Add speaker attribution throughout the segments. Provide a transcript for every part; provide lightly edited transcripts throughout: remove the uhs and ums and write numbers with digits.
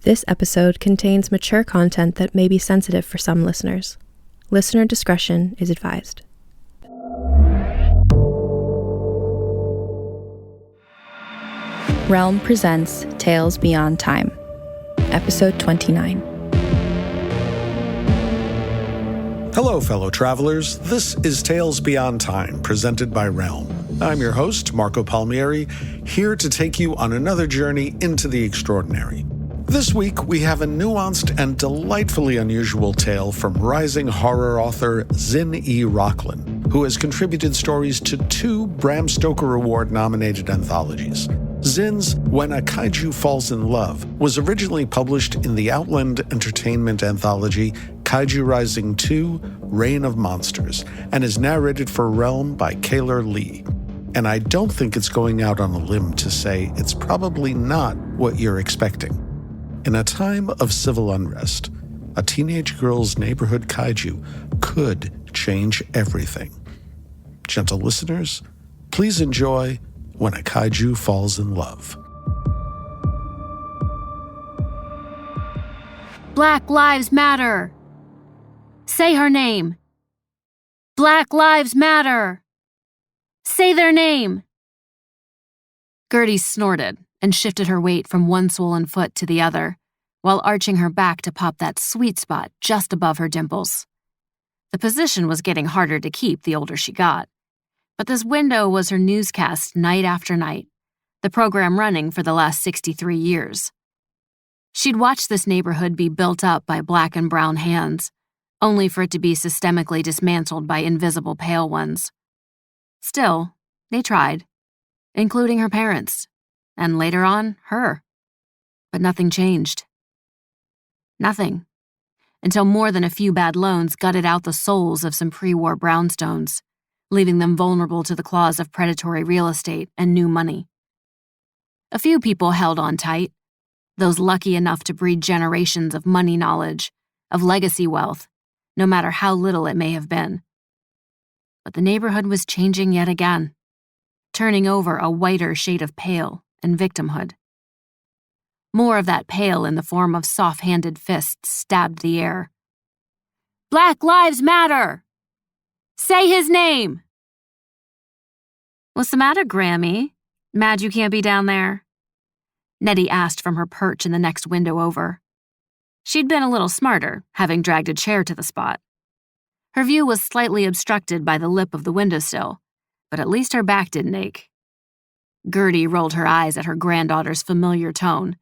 Speaker 1: This episode contains mature content that may be sensitive for some listeners. Listener discretion is advised. Realm presents Tales Beyond Time, Episode 29.
Speaker 2: Hello, fellow travelers. This is Tales Beyond Time, presented by Realm. I'm your host, Marco Palmieri, here to take you on another journey into the extraordinary. This week, we have a nuanced and delightfully unusual tale from rising horror author Zin E. Rocklyn, who has contributed stories to 2 Bram Stoker Award-nominated anthologies. Zin's When a Kaiju Falls in Love was originally published in the Outland Entertainment anthology Kaiju Rising 2, Reign of Monsters, and is narrated for Realm by Keylor Leigh. And I don't think it's going out on a limb to say it's probably not what you're expecting. In a time of civil unrest, a teenage girl's neighborhood kaiju could change everything. Gentle listeners, please enjoy When a Kaiju Falls in Love.
Speaker 3: Black Lives Matter. Say her name. Black Lives Matter. Say their name. Gertie snorted and shifted her weight from one swollen foot to the other, while arching her back to pop that sweet spot just above her dimples. The position was getting harder to keep the older she got, but this window was her newscast night after night, the program running for the last 63 years. She'd watched this neighborhood be built up by black and brown hands, only for it to be systemically dismantled by invisible pale ones. Still, they tried, including her parents, and later on, her. But nothing changed. Nothing. Until more than a few bad loans gutted out the souls of some pre-war brownstones, leaving them vulnerable to the claws of predatory real estate and new money. A few people held on tight, those lucky enough to breed generations of money knowledge, of legacy wealth, no matter how little it may have been. But the neighborhood was changing yet again, turning over a whiter shade of pale and victimhood. More of that pale in the form of soft-handed fists stabbed the air. Black Lives Matter! Say his name! What's the matter, Grammy? Mad you can't be down there? Nettie asked from her perch in the next window over. She'd been a little smarter, having dragged a chair to the spot. Her view was slightly obstructed by the lip of the windowsill, but at least her back didn't ache. Gertie rolled her eyes at her granddaughter's familiar tone,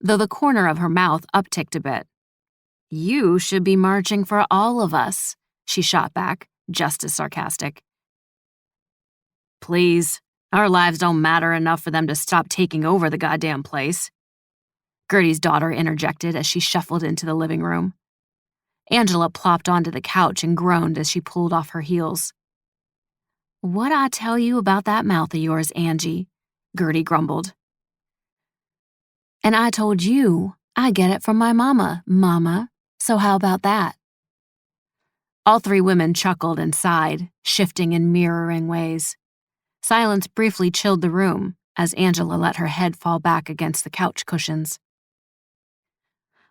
Speaker 3: though the corner of her mouth upticked a bit. You should be marching for all of us, she shot back, just as sarcastic. Please, our lives don't matter enough for them to stop taking over the goddamn place, Gertie's daughter interjected as she shuffled into the living room. Angela plopped onto the couch and groaned as she pulled off her heels. What'd I tell you about that mouth of yours, Angie? Gertie grumbled. And I told you I get it from my mama, so how about that? All 3 women chuckled and sighed, shifting in mirroring ways. Silence briefly chilled the room as Angela let her head fall back against the couch cushions.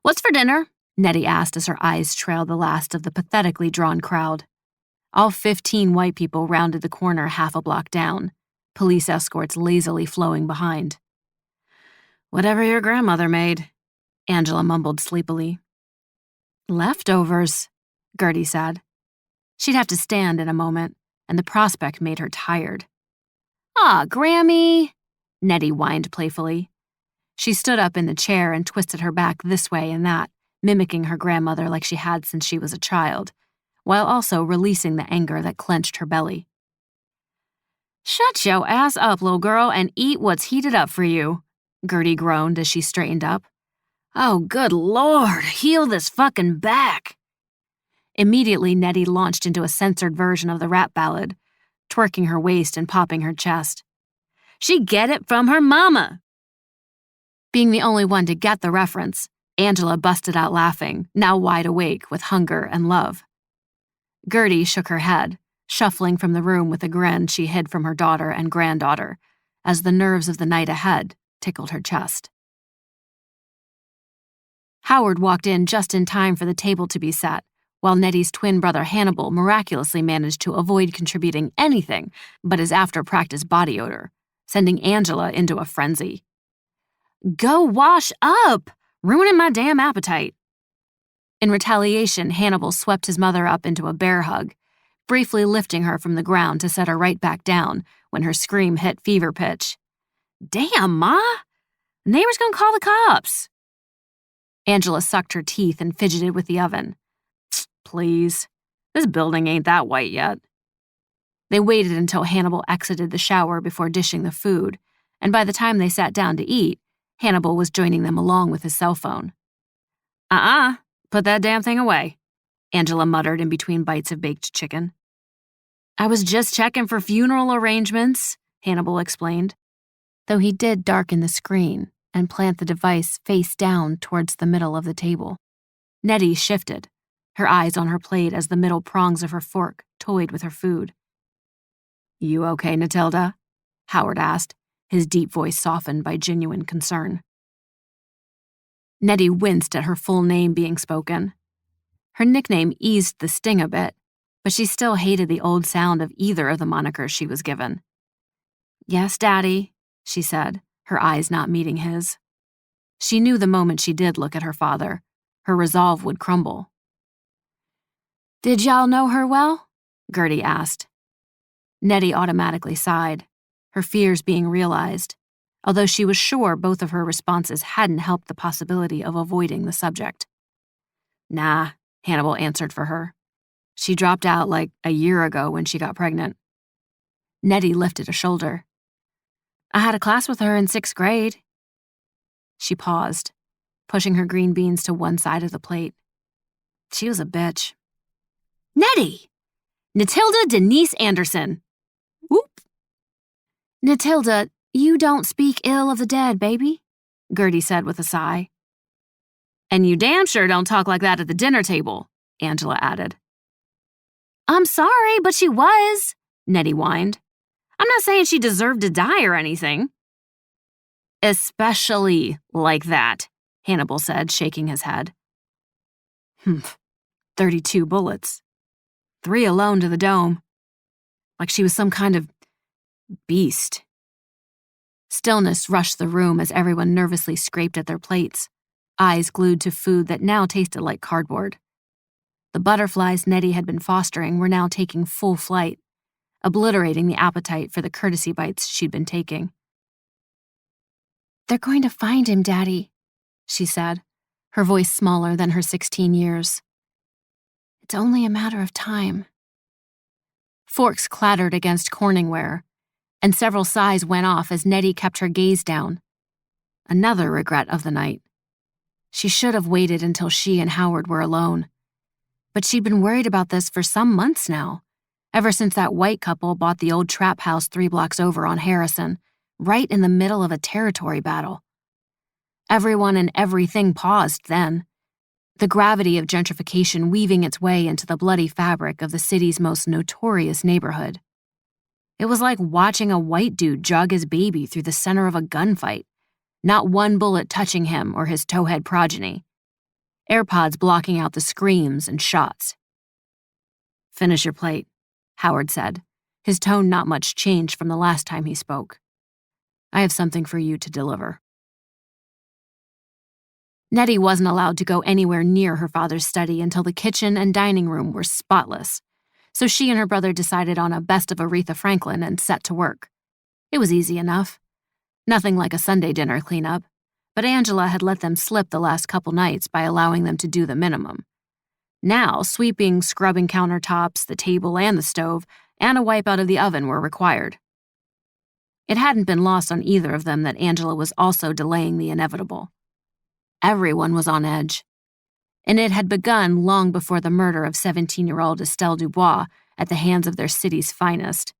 Speaker 3: What's for dinner? Nettie asked as her eyes trailed the last of the pathetically drawn crowd. All 15 white people rounded the corner half a block down, police escorts lazily flowing behind. Whatever your grandmother made, Angela mumbled sleepily. Leftovers, Gertie said. She'd have to stand in a moment, and the prospect made her tired. Ah, Grammy, Nettie whined playfully. She stood up in the chair and twisted her back this way and that, mimicking her grandmother like she had since she was a child, while also releasing the anger that clenched her belly. Shut your ass up, little girl, and eat what's heated up for you, Gertie groaned as she straightened up. Oh, good Lord, heal this fucking back. Immediately, Nettie launched into a censored version of the rap ballad, twerking her waist and popping her chest. She get it from her mama. Being the only one to get the reference, Angela busted out laughing, now wide awake with hunger and love. Gertie shook her head, shuffling from the room with a grin she hid from her daughter and granddaughter, as the nerves of the night ahead tickled her chest. Howard walked in just in time for the table to be set, while Nettie's twin brother Hannibal miraculously managed to avoid contributing anything but his after-practice body odor, sending Angela into a frenzy. "Go wash up! Ruining my damn appetite." In retaliation, Hannibal swept his mother up into a bear hug, briefly lifting her from the ground to set her right back down when her scream hit fever pitch. "Damn, Ma! Neighbor's gonna call the cops." Angela sucked her teeth and fidgeted with the oven. "Please, this building ain't that white yet." They waited until Hannibal exited the shower before dishing the food, and by the time they sat down to eat, Hannibal was joining them along with his cell phone. Put that damn thing away," Angela muttered in between bites of baked chicken. "I was just checking for funeral arrangements," Hannibal explained, though he did darken the screen and plant the device face down towards the middle of the table. Nettie shifted, her eyes on her plate as the middle prongs of her fork toyed with her food. "You okay, Natilda?" Howard asked, his deep voice softened by genuine concern. Nettie winced at her full name being spoken. Her nickname eased the sting a bit, but she still hated the old sound of either of the monikers she was given. "Yes, Daddy," she said, her eyes not meeting his. She knew the moment she did look at her father, her resolve would crumble. "Did y'all know her well?" Gertie asked. Nettie automatically sighed, her fears being realized, although she was sure both of her responses hadn't helped the possibility of avoiding the subject. "Nah," Hannibal answered for her. "She dropped out like a year ago when she got pregnant." Nettie lifted a shoulder. "I had a class with her in 6th grade. She paused, pushing her green beans to one side of the plate. She was a bitch. "Nettie! Natilda Denise Anderson!" Whoop. "Natilda, you don't speak ill of the dead, baby," Gertie said with a sigh. "And you damn sure don't talk like that at the dinner table," Angela added. "I'm sorry, but she was," Nettie whined. "I'm not saying she deserved to die or anything." "Especially like that," Hannibal said, shaking his head. 32 bullets. 3 alone to the dome. Like she was some kind of beast. Stillness rushed the room as everyone nervously scraped at their plates, eyes glued to food that now tasted like cardboard. The butterflies Nettie had been fostering were now taking full flight, obliterating the appetite for the courtesy bites she'd been taking. "They're going to find him, Daddy," she said, her voice smaller than her 16 years. "It's only a matter of time." Forks clattered against Corningware, and several sighs went off as Nettie kept her gaze down. Another regret of the night. She should have waited until she and Howard were alone. But she'd been worried about this for some months now, ever since that white couple bought the old trap house 3 blocks over on Harrison, right in the middle of a territory battle. Everyone and everything paused then, the gravity of gentrification weaving its way into the bloody fabric of the city's most notorious neighborhood. It was like watching a white dude jog his baby through the center of a gunfight, not one bullet touching him or his towhead progeny. AirPods blocking out the screams and shots. "Finish your plate," Howard said, his tone not much changed from the last time he spoke. "I have something for you to deliver." Nettie wasn't allowed to go anywhere near her father's study until the kitchen and dining room were spotless, so she and her brother decided on a best of Aretha Franklin and set to work. It was easy enough. Nothing like a Sunday dinner cleanup, but Angela had let them slip the last couple nights by allowing them to do the minimum. Now, sweeping, scrubbing countertops, the table and the stove, and a wipe out of the oven were required. It hadn't been lost on either of them that Angela was also delaying the inevitable. Everyone was on edge. And it had begun long before the murder of 17-year-old Estelle Dubois at the hands of their city's finest.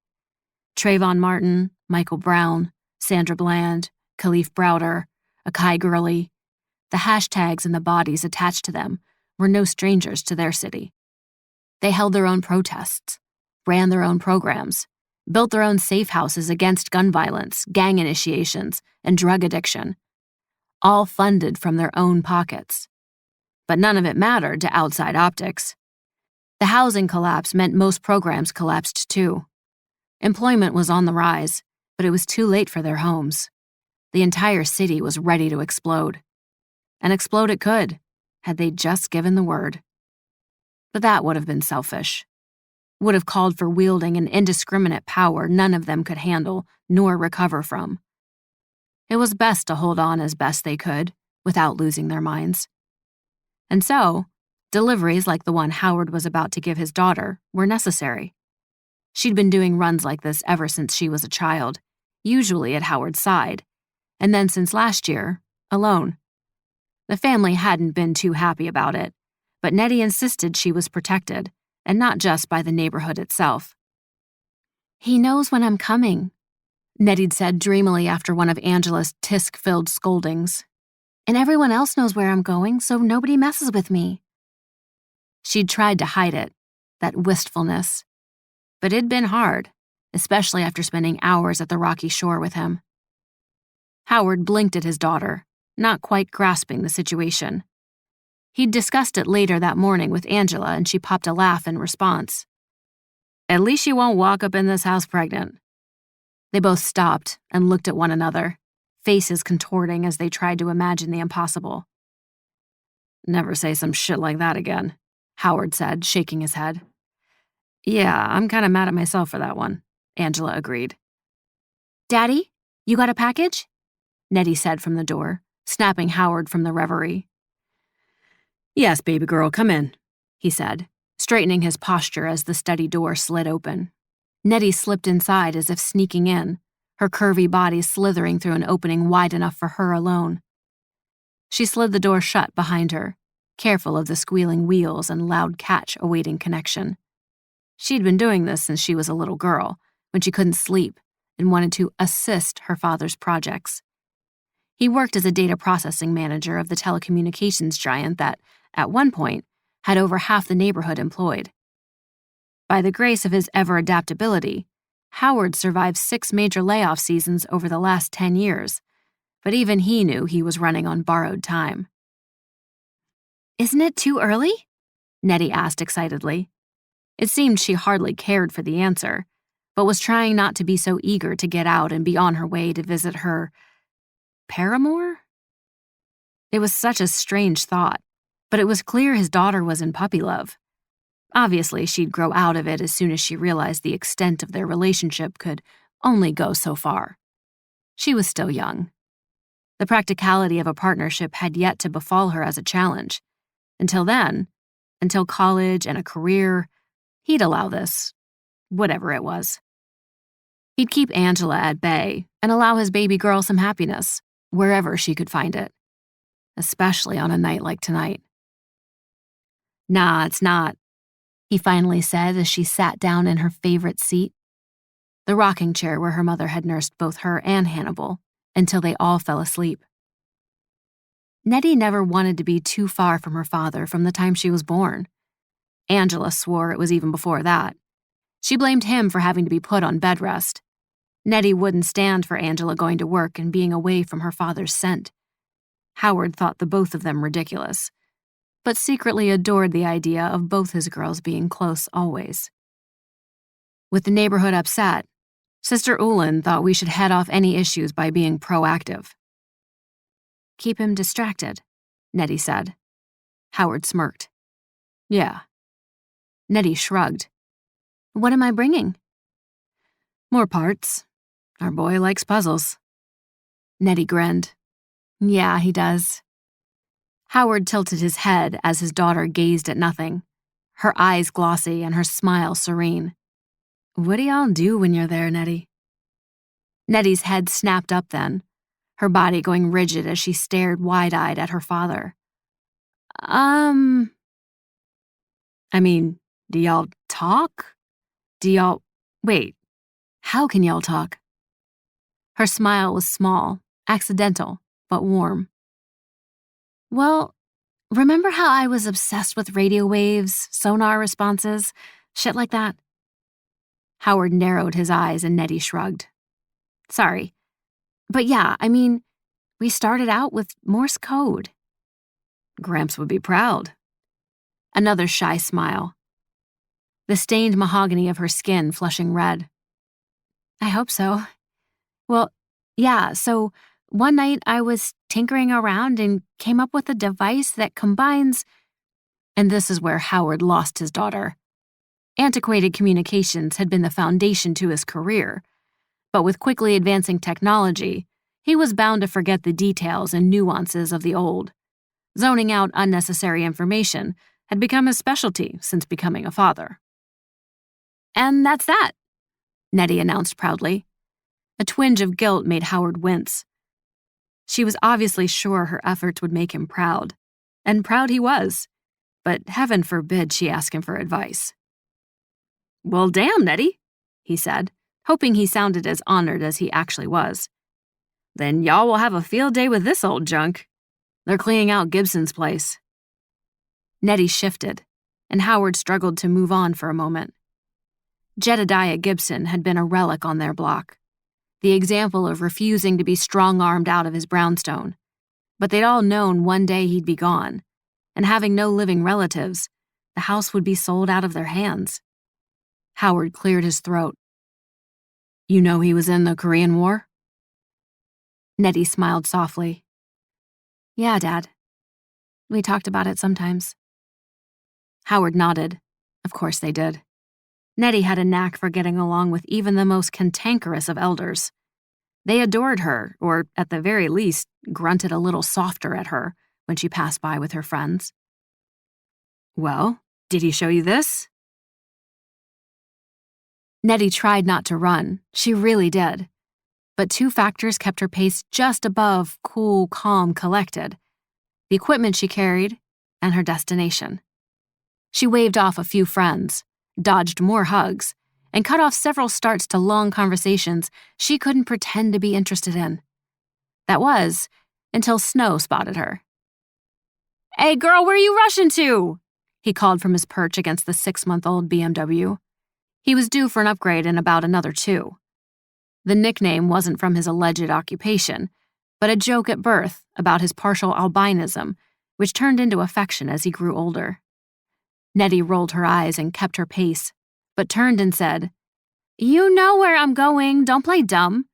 Speaker 3: Trayvon Martin, Michael Brown, Sandra Bland, Khalif Browder, Akai Gurley. The hashtags and the bodies attached to them were no strangers to their city. They held their own protests, ran their own programs, built their own safe houses against gun violence, gang initiations, and drug addiction, all funded from their own pockets. But none of it mattered to outside optics. The housing collapse meant most programs collapsed too. Employment was on the rise, but it was too late for their homes. The entire city was ready to explode. And explode it could, had they just given the word. But that would have been selfish. Would have called for wielding an indiscriminate power none of them could handle nor recover from. It was best to hold on as best they could, without losing their minds. And so, deliveries like the one Howard was about to give his daughter were necessary. She'd been doing runs like this ever since she was a child, usually at Howard's side, and then since last year, alone. The family hadn't been too happy about it, but Nettie insisted she was protected, and not just by the neighborhood itself. "He knows when I'm coming," Nettie'd said dreamily after one of Angela's tisk-filled scoldings. "And everyone else knows where I'm going, so nobody messes with me." She'd tried to hide it, that wistfulness. But it'd been hard, especially after spending hours at the rocky shore with him. Howard blinked at his daughter, not quite grasping the situation. He'd discussed it later that morning with Angela, and she popped a laugh in response. "At least you won't walk up in this house pregnant." They both stopped and looked at one another, faces contorting as they tried to imagine the impossible. "Never say some shit like that again," Howard said, shaking his head. "Yeah, I'm kind of mad at myself for that one," Angela agreed. "Daddy, you got a package?" Nettie said from the door, snapping Howard from the reverie. "Yes, baby girl, come in," he said, straightening his posture as the study door slid open. Nettie slipped inside as if sneaking in, her curvy body slithering through an opening wide enough for her alone. She slid the door shut behind her, careful of the squealing wheels and loud catch awaiting connection. She'd been doing this since she was a little girl, when she couldn't sleep and wanted to assist her father's projects. He worked as a data processing manager of the telecommunications giant that, at one point, had over half the neighborhood employed. By the grace of his ever-adaptability, Howard survived 6 major layoff seasons over the last 10 years, but even he knew he was running on borrowed time. "Isn't it too early?" Nettie asked excitedly. It seemed she hardly cared for the answer, but was trying not to be so eager to get out and be on her way to visit her paramour? It was such a strange thought, but it was clear his daughter was in puppy love. Obviously, she'd grow out of it as soon as she realized the extent of their relationship could only go so far. She was still young. The practicality of a partnership had yet to befall her as a challenge. Until then, until college and a career, he'd allow this, whatever it was. He'd keep Angela at bay and allow his baby girl some happiness, wherever she could find it. Especially on a night like tonight. "Nah, it's not," he finally said as she sat down in her favorite seat, the rocking chair where her mother had nursed both her and Hannibal, until they all fell asleep. Nettie never wanted to be too far from her father from the time she was born. Angela swore it was even before that. She blamed him for having to be put on bed rest. Nettie wouldn't stand for Angela going to work and being away from her father's scent. Howard thought the both of them ridiculous, but secretly adored the idea of both his girls being close always. With the neighborhood upset, Sister Ulin thought we should head off any issues by being proactive. "Keep him distracted," Nettie said. Howard smirked. "Yeah." Nettie shrugged. "What am I bringing?" "More parts. Our boy likes puzzles." Nettie grinned. "Yeah, he does." Howard tilted his head as his daughter gazed at nothing, her eyes glossy and her smile serene. "What do y'all do when you're there, Nettie?" Nettie's head snapped up then, her body going rigid as she stared wide-eyed at her father. I mean, do y'all talk? Wait, how can y'all talk?" Her smile was small, accidental, but warm. "Well, remember how I was obsessed with radio waves, sonar responses, shit like that?" Howard narrowed his eyes and Nettie shrugged. "Sorry. But yeah, I mean, we started out with Morse code." Gramps would be proud. Another shy smile. The stained mahogany of her skin flushing red. I hope so. Well, yeah, so one night I was tinkering around and came up with a device that combines... And this is where Howard lost his daughter. Antiquated communications had been the foundation to his career, but with quickly advancing technology, he was bound to forget the details and nuances of the old. Zoning out unnecessary information had become his specialty since becoming a father. And that's that, Nettie announced proudly. A twinge of guilt made Howard wince. She was obviously sure her efforts would make him proud, and proud he was, but heaven forbid she ask him for advice. Well, damn, Nettie, he said, hoping he sounded as honored as he actually was. Then y'all will have a field day with this old junk. They're cleaning out Gibson's place. Nettie shifted, and Howard struggled to move on for a moment. Jedediah Gibson had been a relic on their block, the example of refusing to be strong-armed out of his brownstone. But they'd all known one day he'd be gone, and having no living relatives, the house would be sold out of their hands. Howard cleared his throat. You know he was in the Korean War? Nettie smiled softly. Yeah, Dad. We talked about it sometimes. Howard nodded. Of course they did. Nettie had a knack for getting along with even the most cantankerous of elders. They adored her, or at the very least, grunted a little softer at her when she passed by with her friends. Well, did he show you this? Nettie tried not to run. She really did. But two factors kept her pace just above cool, calm, collected. The equipment she carried and her destination. She waved off a few friends, dodged more hugs, and cut off several starts to long conversations she couldn't pretend to be interested in. That was, until Snow spotted her. Hey girl, where are you rushing to? He called from his perch against the 6-month-old BMW. He was due for an upgrade in about another 2. The nickname wasn't from his alleged occupation, but a joke at birth about his partial albinism, which turned into affection as he grew older. Nettie rolled her eyes and kept her pace, but turned and said, You know where I'm going, don't play dumb.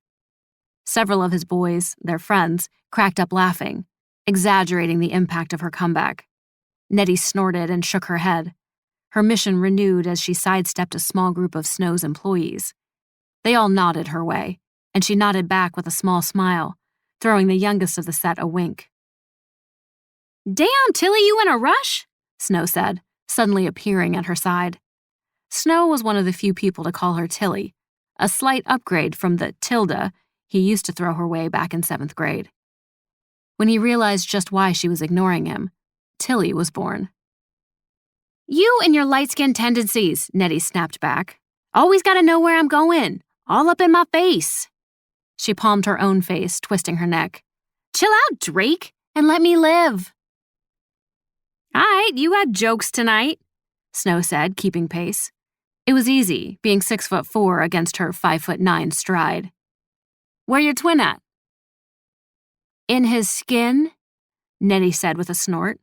Speaker 3: Several of his boys, their friends, cracked up laughing, exaggerating the impact of her comeback. Nettie snorted and shook her head, her mission renewed as she sidestepped a small group of Snow's employees. They all nodded her way, and she nodded back with a small smile, throwing the youngest of the set a wink. Damn, Tilly, you in a rush? Snow said, suddenly appearing at her side. Snow was one of the few people to call her Tilly, a slight upgrade from the Tilda he used to throw her way back in 7th grade. When he realized just why she was ignoring him, Tilly was born. You and your light-skinned tendencies, Nettie snapped back. Always gotta know where I'm going. All up in my face. She palmed her own face, twisting her neck. Chill out, Drake, and let me live. All right, you had jokes tonight, Snow said, keeping pace. It was easy, being 6'4" against her 5'9" stride. Where your twin at? In his skin, Nettie said with a snort.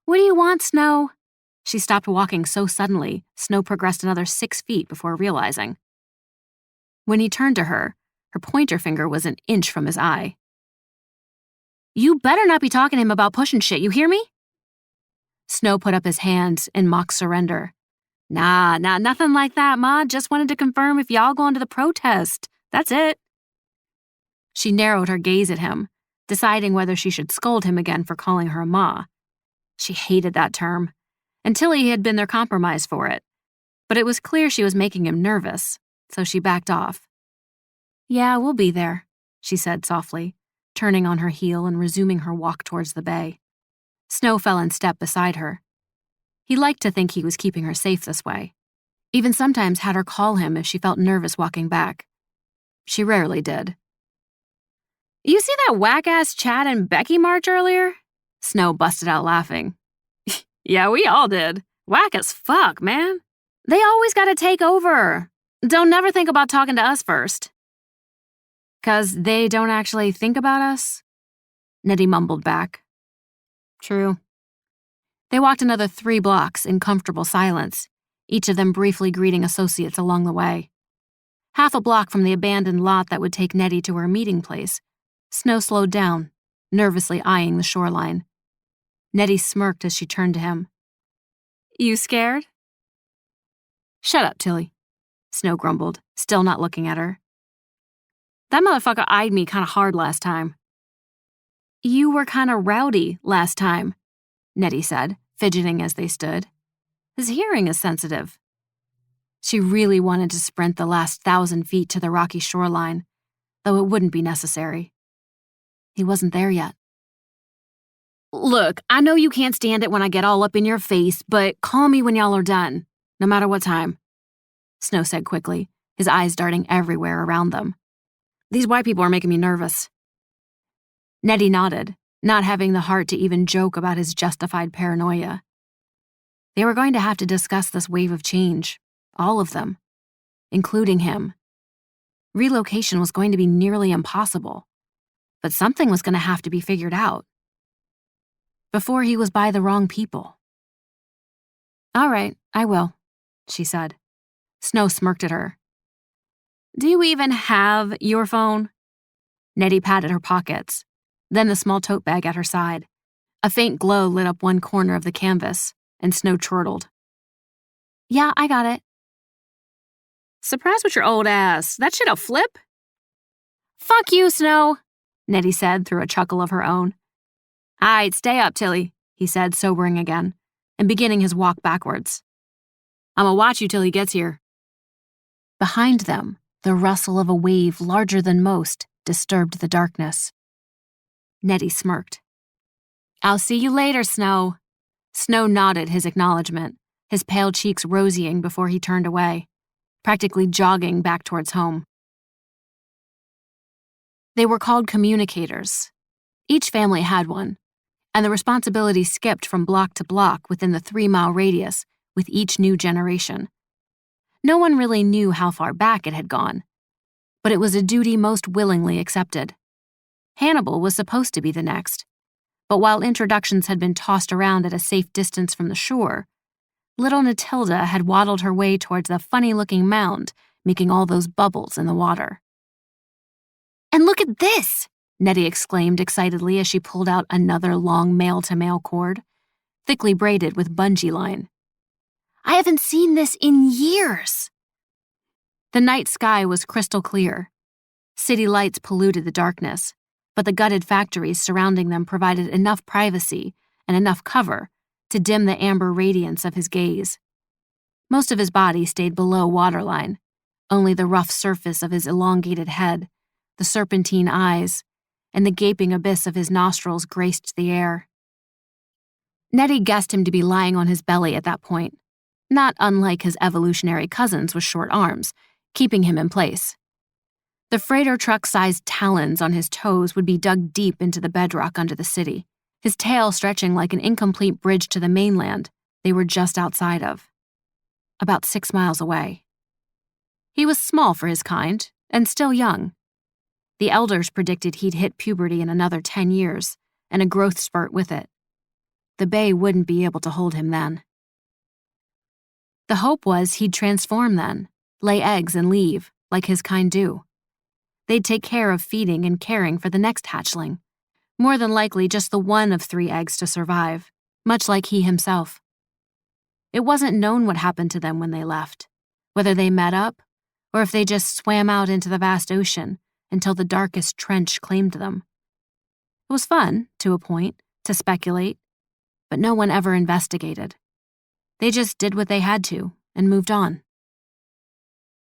Speaker 3: What do you want, Snow? She stopped walking so suddenly, Snow progressed another 6 feet before realizing. When he turned to her, her pointer finger was an inch from his eye. You better not be talking to him about pushing shit, you hear me? Snow put up his hands in mock surrender. Nah, nothing like that, Ma. Just wanted to confirm if y'all going to the protest. That's it. She narrowed her gaze at him, deciding whether she should scold him again for calling her Ma. She hated that term, until he had been their compromise for it. But it was clear she was making him nervous, so she backed off. Yeah, we'll be there, she said softly, turning on her heel and resuming her walk towards the bay. Snow fell in step beside her. He liked to think he was keeping her safe this way. Even sometimes had her call him if she felt nervous walking back. She rarely did. You see that whack-ass Chad and Becky march earlier? Snow busted out laughing. Yeah, we all did. Whack as fuck, man. They always gotta take over. Don't never think about talking to us first. 'Cause they don't actually think about us? Nettie mumbled back. True. They walked another 3 blocks in comfortable silence, each of them briefly greeting associates along the way. Half a block from the abandoned lot that would take Nettie to her meeting place, Snow slowed down, nervously eyeing the shoreline. Nettie smirked as she turned to him. "You scared?" "Shut up, Tilly," Snow grumbled, still not looking at her. "That motherfucker eyed me kinda hard last time." "You were kinda rowdy last time," Nettie said, fidgeting as they stood. "His hearing is sensitive." She really wanted to sprint the last 1,000 feet to the rocky shoreline, though it wouldn't be necessary. He wasn't there yet. "Look, I know you can't stand it when I get all up in your face, but call me when y'all are done, no matter what time," Snow said quickly, his eyes darting everywhere around them. "These white people are making me nervous." Nettie nodded, not having the heart to even joke about his justified paranoia. They were going to have to discuss this wave of change, all of them, including him. Relocation was going to be nearly impossible, but something was going to have to be figured out before he was by the wrong people. "All right, I will," she said. Snow smirked at her. "Do you even have your phone?" Nettie patted her pockets, then the small tote bag at her side. A faint glow lit up one corner of the canvas, and Snow chortled. "Yeah, I got it." "Surprised with your old ass. That shit'll flip?" "Fuck you, Snow," Nettie said through a chuckle of her own. "Aight, stay up, Tilly," he said, sobering again, and beginning his walk backwards. "I'ma watch you till he gets here." Behind them, the rustle of a wave larger than most disturbed the darkness. Nettie smirked. "I'll see you later, Snow." Snow nodded his acknowledgement, his pale cheeks rosying before he turned away, practically jogging back towards home. They were called communicators. Each family had one, and the responsibility skipped from block to block within the 3-mile radius with each new generation. No one really knew how far back it had gone, but it was a duty most willingly accepted. Hannibal was supposed to be the next, but while introductions had been tossed around at a safe distance from the shore, little Natilda had waddled her way towards the funny-looking mound, making all those bubbles in the water. "And look at this!" Nettie exclaimed excitedly as she pulled out another long male-to-male cord, thickly braided with bungee line. "I haven't seen this in years!" The night sky was crystal clear. City lights polluted the darkness, but the gutted factories surrounding them provided enough privacy and enough cover to dim the amber radiance of his gaze. Most of his body stayed below waterline, only the rough surface of his elongated head, the serpentine eyes, and the gaping abyss of his nostrils graced the air. Nettie guessed him to be lying on his belly at that point, not unlike his evolutionary cousins with short arms, keeping him in place. The freighter truck-sized talons on his toes would be dug deep into the bedrock under the city, his tail stretching like an incomplete bridge to the mainland they were just outside of, about 6 miles away. He was small for his kind, and still young. The elders predicted he'd hit puberty in another 10 years, and a growth spurt with it. The Bay wouldn't be able to hold him then. The hope was he'd transform then, lay eggs and leave, like his kind do. They'd take care of feeding and caring for the next hatchling, more than likely just the one of 3 eggs to survive, much like he himself. It wasn't known what happened to them when they left, whether they met up, or if they just swam out into the vast ocean until the darkest trench claimed them. It was fun, to a point, to speculate, but no one ever investigated. They just did what they had to and moved on.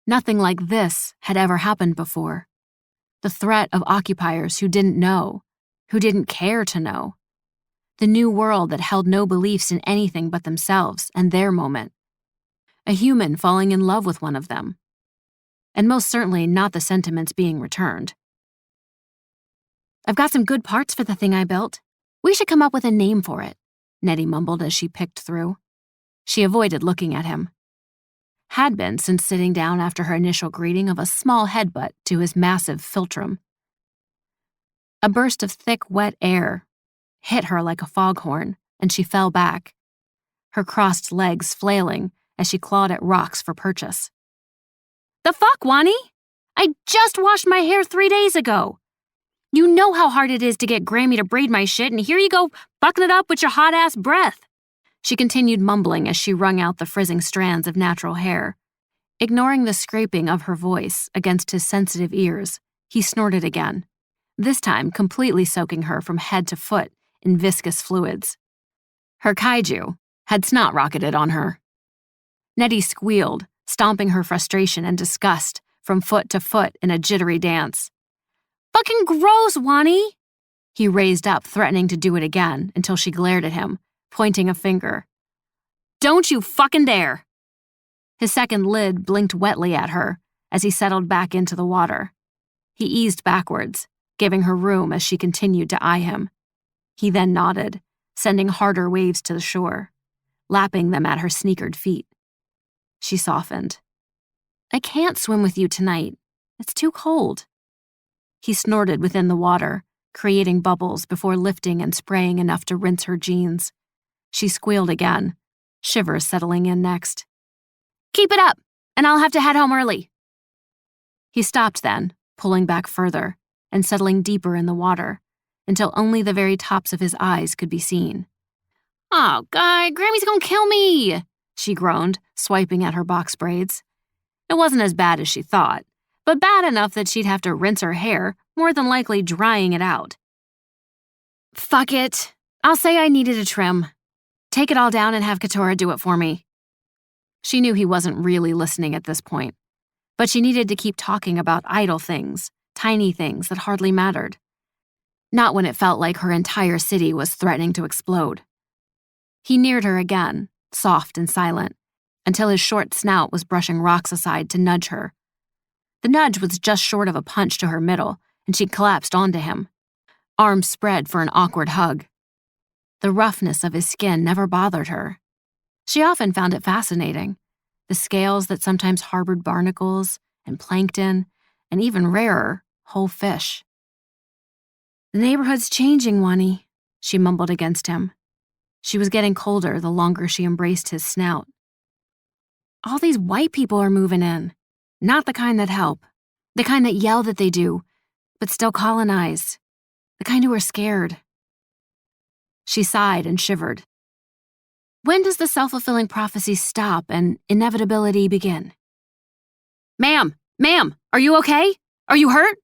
Speaker 3: Nothing like this had ever happened before. The threat of occupiers who didn't know, who didn't care to know. The new world that held no beliefs in anything but themselves and their moment. A human falling in love with one of them. And most certainly not the sentiments being returned. "I've got some good parts for the thing I built. We should come up with a name for it," Nettie mumbled as she picked through. She avoided looking at him. Had been since sitting down after her initial greeting of a small headbutt to his massive philtrum. A burst of thick, wet air hit her like a foghorn, and she fell back, her crossed legs flailing as she clawed at rocks for purchase. The fuck, Wani? I just washed my hair 3 days ago. You know how hard it is to get Grammy to braid my shit, and here you go fucking it up with your hot-ass breath. She continued mumbling as she wrung out the frizzing strands of natural hair. Ignoring the scraping of her voice against his sensitive ears, he snorted again, this time completely soaking her from head to foot in viscous fluids. Her kaiju had snot rocketed on her. Nettie squealed, stomping her frustration and disgust from foot to foot in a jittery dance. Fucking gross, Wani! He raised up, threatening to do it again until she glared at him, pointing a finger. Don't you fucking dare! His second lid blinked wetly at her as he settled back into the water. He eased backwards, giving her room as she continued to eye him. He then nodded, sending harder waves to the shore, lapping them at her sneakered feet. She softened. I can't swim with you tonight. It's too cold. He snorted within the water, creating bubbles before lifting and spraying enough to rinse her jeans. She squealed again, shivers settling in next. Keep it up, and I'll have to head home early. He stopped then, pulling back further and settling deeper in the water, until only the very tops of his eyes could be seen. Oh, God, Grammy's gonna kill me, she groaned, swiping at her box braids. It wasn't as bad as she thought, but bad enough that she'd have to rinse her hair, more than likely drying it out. Fuck it. I'll say I needed a trim. Take it all down and have Katora do it for me. She knew he wasn't really listening at this point, but she needed to keep talking about idle things, tiny things that hardly mattered. Not when it felt like her entire city was threatening to explode. He neared her again, soft and silent, until his short snout was brushing rocks aside to nudge her. The nudge was just short of a punch to her middle, and she collapsed onto him, arms spread for an awkward hug. The roughness of his skin never bothered her. She often found it fascinating, the scales that sometimes harbored barnacles and plankton, and even rarer, whole fish. The neighborhood's changing, Wani, she mumbled against him. She was getting colder the longer she embraced his snout. All these white people are moving in, not the kind that help, the kind that yell that they do, but still colonize, the kind who are scared. She sighed and shivered. When does the self-fulfilling prophecy stop and inevitability begin? Ma'am, are you okay? Are you hurt?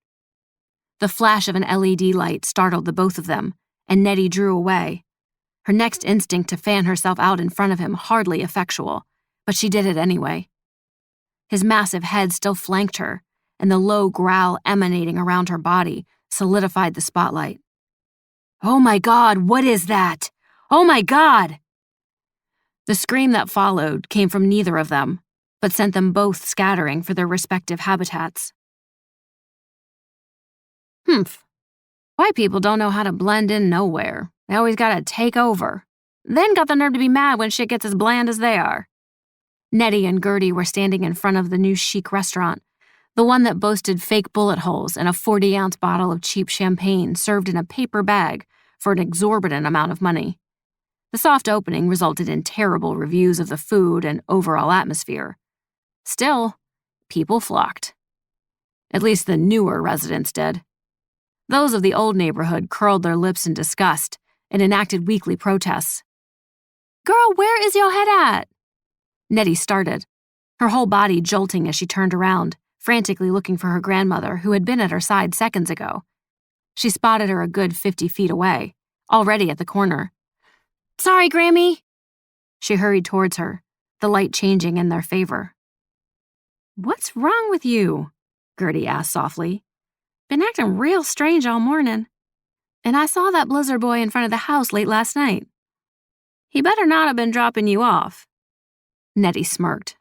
Speaker 3: The flash of an LED light startled the both of them, and Nettie drew away, her next instinct to fan herself out in front of him hardly effectual, but she did it anyway. His massive head still flanked her, and the low growl emanating around her body solidified the spotlight. Oh my God, what is that? Oh my God! The scream that followed came from neither of them, but sent them both scattering for their respective habitats. Humph. White people don't know how to blend in nowhere. They always gotta take over. Then got the nerve to be mad when shit gets as bland as they are. Nettie and Gertie were standing in front of the new chic restaurant, the one that boasted fake bullet holes and a 40-ounce bottle of cheap champagne served in a paper bag for an exorbitant amount of money. The soft opening resulted in terrible reviews of the food and overall atmosphere. Still, people flocked. At least the newer residents did. Those of the old neighborhood curled their lips in disgust and enacted weekly protests. Girl, where is your head at? Nettie started, her whole body jolting as she turned around, frantically looking for her grandmother who had been at her side seconds ago. She spotted her a good 50 feet away, already at the corner. Sorry, Grammy. She hurried towards her, the light changing in their favor. What's wrong with you? Gertie asked softly. Been acting real strange all morning. And I saw that Blizzard boy in front of the house late last night. He better not have been dropping you off. Nettie smirked.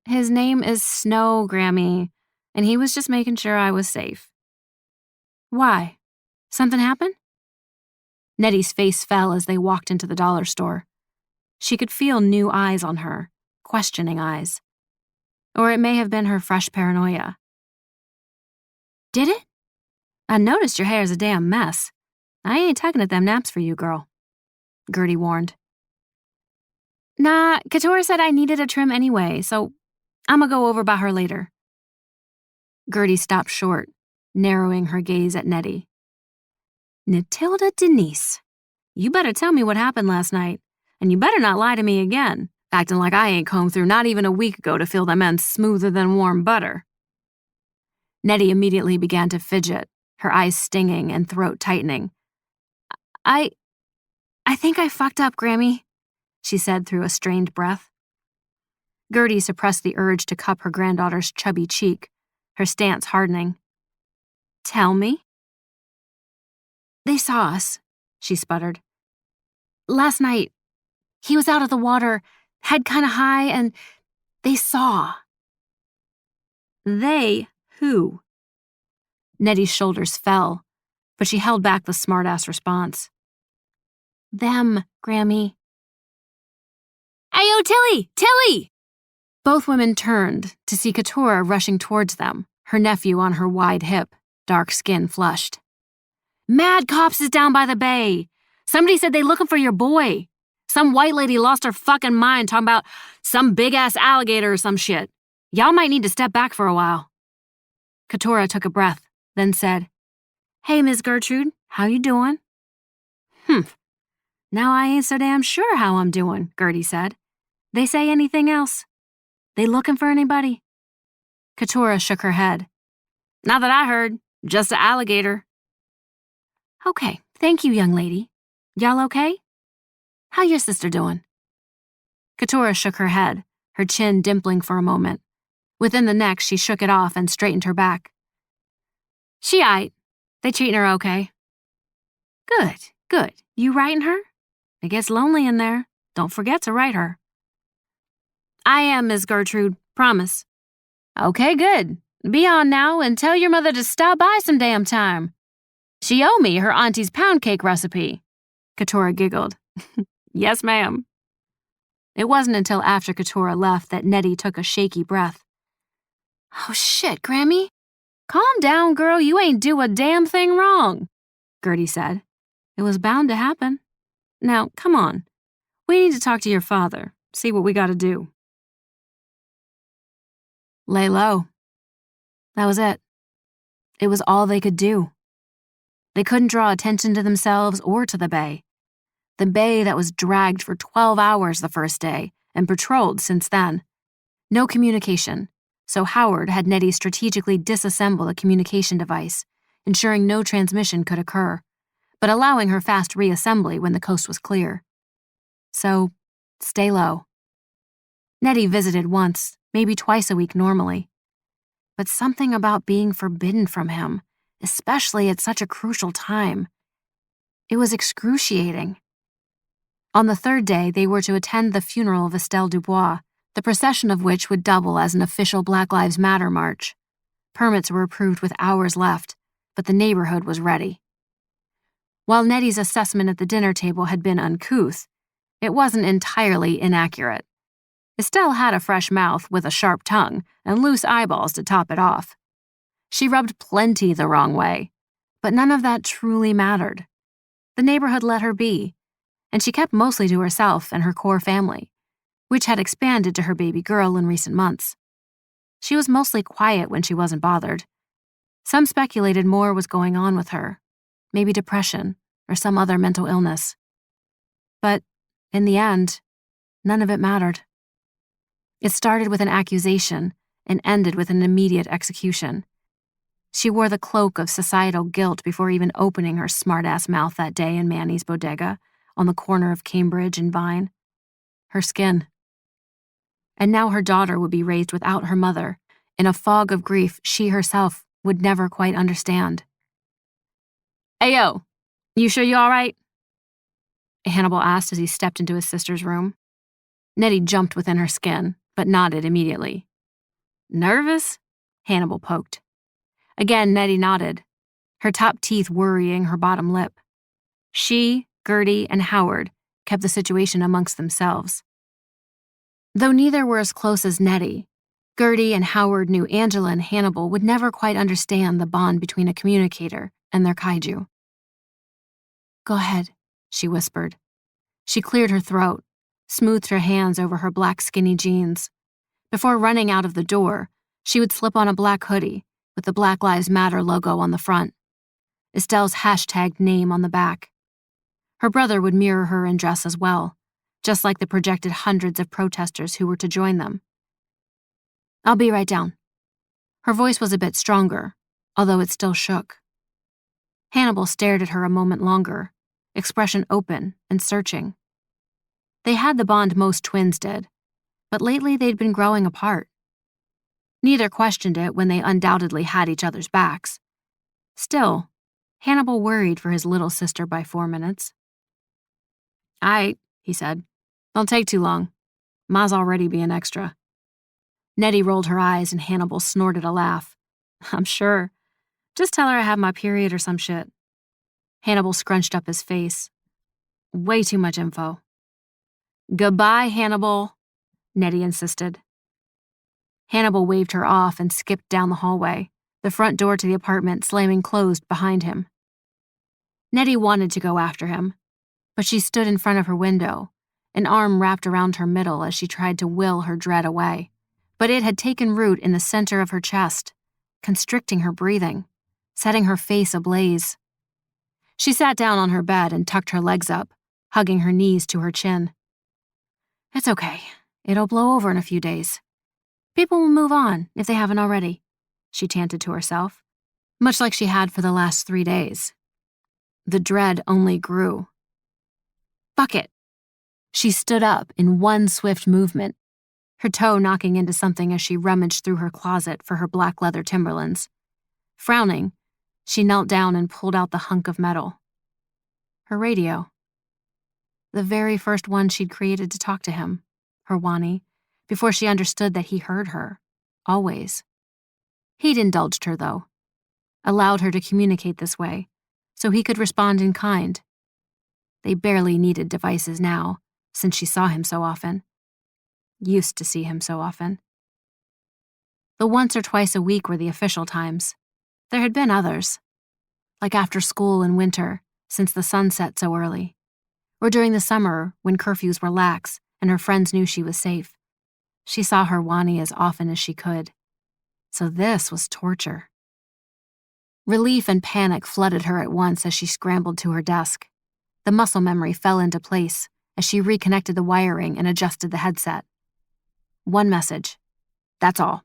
Speaker 3: His name is Snow, Grammy, and he was just making sure I was safe. Why? Something happened? Nettie's face fell as they walked into the dollar store. She could feel new eyes on her, questioning eyes. Or it may have been her fresh paranoia. Did it? I noticed your hair's a damn mess. I ain't tugging at them naps for you, girl, Gertie warned. Nah, Katora said I needed a trim anyway, so I'ma go over by her later. Gertie stopped short, narrowing her gaze at Nettie. Natilda Denise, you better tell me what happened last night, and you better not lie to me again, acting like I ain't combed through not even a week ago to feel them ends smoother than warm butter. Nettie immediately began to fidget, her eyes stinging and throat tightening. I think I fucked up, Grammy, she said through a strained breath. Gertie suppressed the urge to cup her granddaughter's chubby cheek, her stance hardening. Tell me. They saw us, she sputtered. Last night, he was out of the water, head kinda high, and they saw. They who? Nettie's shoulders fell, but she held back the smartass response. Them, Grammy. Ayo, Tilly! Tilly! Both women turned to see Katora rushing towards them, her nephew on her wide hip, dark skin flushed. Mad cops is down by the bay. Somebody said they looking for your boy. Some white lady lost her fucking mind talking about some big-ass alligator or some shit. Y'all might need to step back for a while. Katora took a breath, then said, Hey, Miss Gertrude, how you doing? Humph. Now I ain't so damn sure how I'm doing, Gertie said. They say anything else? They looking for anybody? Katora shook her head. Not that I heard, just an alligator. Okay, thank you, young lady. Y'all okay? How your sister doing? Katora shook her head, her chin dimpling for a moment. Within the next, she shook it off and straightened her back. She aight. They treating her okay. Good, good. You writing her? It gets lonely in there. Don't forget to write her. I am, Miss Gertrude. Promise. Okay, good. Be on now and tell your mother to stop by some damn time. She owe me her auntie's pound cake recipe. Katora giggled. Yes, ma'am. It wasn't until after Katora left that Nettie took a shaky breath. Oh, shit, Grammy. Calm down, girl. You ain't do a damn thing wrong, Gertie said. It was bound to happen. Now, come on. We need to talk to your father, see what we gotta do. Lay low. That was it. It was all they could do. They couldn't draw attention to themselves or to the bay. The bay that was dragged for 12 hours the first day and patrolled since then. No communication, so Howard had Nettie strategically disassemble a communication device, ensuring no transmission could occur, but allowing her fast reassembly when the coast was clear. So, stay low. Nettie visited once, maybe twice a week normally. But something about being forbidden from him, especially at such a crucial time. It was excruciating. On the third day, they were to attend the funeral of Estelle Dubois, the procession of which would double as an official Black Lives Matter march. Permits were approved with hours left, but the neighborhood was ready. While Nettie's assessment at the dinner table had been uncouth, it wasn't entirely inaccurate. Estelle had a fresh mouth with a sharp tongue and loose eyeballs to top it off. She rubbed plenty the wrong way, but none of that truly mattered. The neighborhood let her be, and she kept mostly to herself and her core family, which had expanded to her baby girl in recent months. She was mostly quiet when she wasn't bothered. Some speculated more was going on with her, maybe depression or some other mental illness. But, in the end, none of it mattered. It started with an accusation and ended with an immediate execution. She wore the cloak of societal guilt before even opening her smart-ass mouth that day in Manny's bodega on the corner of Cambridge and Vine. Her skin. And now her daughter would be raised without her mother, in a fog of grief she herself would never quite understand. Ayo, you sure you all right? Hannibal asked as he stepped into his sister's room. Nettie jumped within her skin, but nodded immediately. Nervous? Hannibal poked. Again, Nettie nodded, her top teeth worrying her bottom lip. She, Gertie, and Howard kept the situation amongst themselves. Though neither were as close as Nettie, Gertie and Howard knew Angela and Hannibal would never quite understand the bond between a communicator and their kaiju. Go ahead, she whispered. She cleared her throat, smoothed her hands over her black skinny jeans. Before running out of the door, she would slip on a black hoodie with the Black Lives Matter logo on the front, Estelle's hashtagged name on the back. Her brother would mirror her in dress as well, just like the projected hundreds of protesters who were to join them. "I'll be right down." Her voice was a bit stronger, although it still shook. Hannibal stared at her a moment longer, expression open and searching. They had the bond most twins did, but lately they'd been growing apart. Neither questioned it when they undoubtedly had each other's backs. Still, Hannibal worried for his little sister by 4 minutes. "Aight," he said. "Don't take too long. Ma's already being extra." Nettie rolled her eyes and Hannibal snorted a laugh. "I'm sure. Just tell her I have my period or some shit." Hannibal scrunched up his face. "Way too much info." "Goodbye, Hannibal," Nettie insisted. Hannibal waved her off and skipped down the hallway, the front door to the apartment slamming closed behind him. Nettie wanted to go after him, but she stood in front of her window, an arm wrapped around her middle as she tried to will her dread away. But it had taken root in the center of her chest, constricting her breathing, setting her face ablaze. She sat down on her bed and tucked her legs up, hugging her knees to her chin. "It's okay. It'll blow over in a few days. People will move on if they haven't already," she chanted to herself, much like she had for the last 3 days. The dread only grew. "Fuck it." She stood up in one swift movement, her toe knocking into something as she rummaged through her closet for her black leather Timberlands. Frowning, she knelt down and pulled out the hunk of metal. Her radio. The very first one she'd created to talk to him, her Wani, before she understood that he heard her, always. He'd indulged her, though, allowed her to communicate this way, so he could respond in kind. They barely needed devices now, since she saw him so often. Used to see him so often. The once or twice a week were the official times. There had been others, like after school in winter, since the sun set so early, or during the summer when curfews were lax and her friends knew she was safe. She saw her Wani as often as she could. So this was torture. Relief and panic flooded her at once as she scrambled to her desk. The muscle memory fell into place as she reconnected the wiring and adjusted the headset. One message. That's all.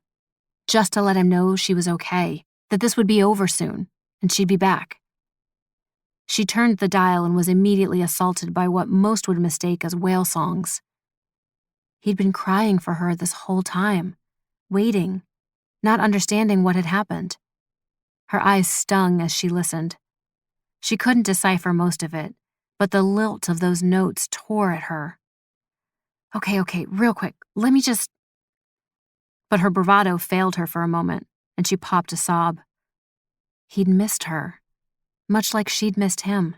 Speaker 3: Just to let him know she was okay, that this would be over soon, and she'd be back. She turned the dial and was immediately assaulted by what most would mistake as wail songs. He'd been crying for her this whole time, waiting, not understanding what had happened. Her eyes stung as she listened. She couldn't decipher most of it, but the lilt of those notes tore at her. Okay, real quick, let me just... But her bravado failed her for a moment, and she popped a sob. He'd missed her, much like she'd missed him.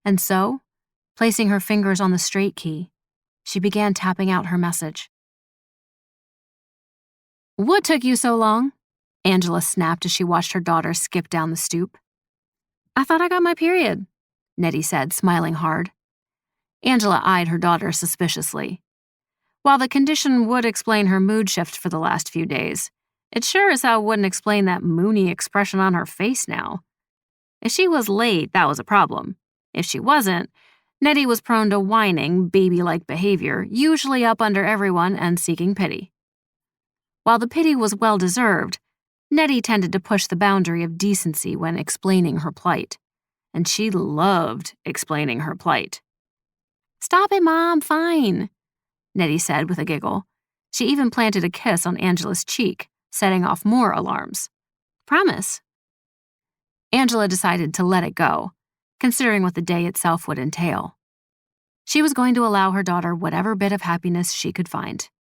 Speaker 3: And so, placing her fingers on the straight key, she began tapping out her message. "What took you so long?" Angela snapped as she watched her daughter skip down the stoop. "I thought I got my period," Nettie said, smiling hard. Angela eyed her daughter suspiciously. While the condition would explain her mood shift for the last few days, it sure as hell wouldn't explain that moony expression on her face now. If she was late, that was a problem. If she wasn't, Nettie was prone to whining, baby-like behavior, usually up under everyone and seeking pity. While the pity was well-deserved, Nettie tended to push the boundary of decency when explaining her plight, and she loved explaining her plight. "Stop it, Mom, fine," Nettie said with a giggle. She even planted a kiss on Angela's cheek, setting off more alarms. "Promise." Angela decided to let it go, considering what the day itself would entail. She was going to allow her daughter whatever bit of happiness she could find,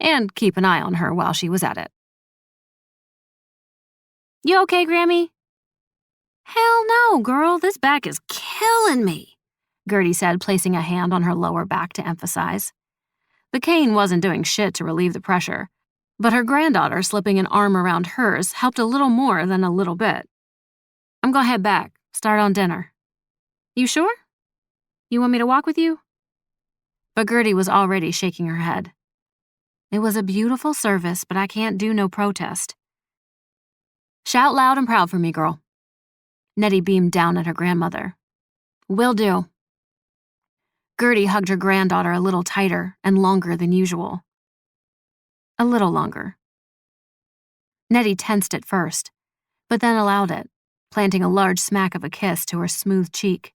Speaker 3: and keep an eye on her while she was at it. "You okay, Grammy?" "Hell no, girl, this back is killing me," Gertie said, placing a hand on her lower back to emphasize. The cane wasn't doing shit to relieve the pressure, but her granddaughter slipping an arm around hers helped a little more than a little bit. "I'm gonna head back, start on dinner." "You sure? You want me to walk with you?" But Gertie was already shaking her head. It was a beautiful service, but I can't do no protest. Shout loud and proud for me, girl. Nettie beamed down at her grandmother. Will do. Gertie hugged her granddaughter a little tighter and longer than usual. A little longer. Nettie tensed at first, but then allowed it, planting a large smack of a kiss to her smooth cheek.